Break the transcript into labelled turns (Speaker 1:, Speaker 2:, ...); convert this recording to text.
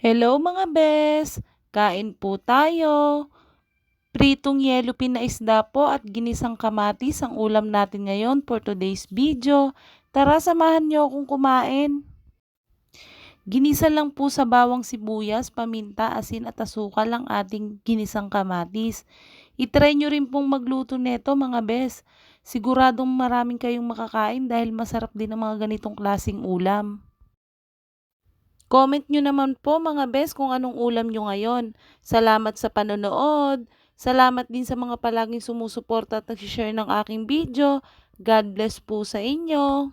Speaker 1: Hello mga bes! Kain po tayo. Pritong yellowfin na isda po at ginisang kamatis ang ulam natin ngayon for today's video. Tara, samahan niyo akong kumain. Ginisa lang po sa bawang sibuyas, paminta, asin at asukal ang ating ginisang kamatis. I-try nyo rin pong magluto neto mga bes. Siguradong maraming kayong makakain dahil masarap din ang mga ganitong klasing ulam. Comment nyo naman po mga bes kung anong ulam nyo ngayon. Salamat sa panonood. Salamat din sa mga palaging sumusuporta at nag-share ng aking video. God bless po sa inyo.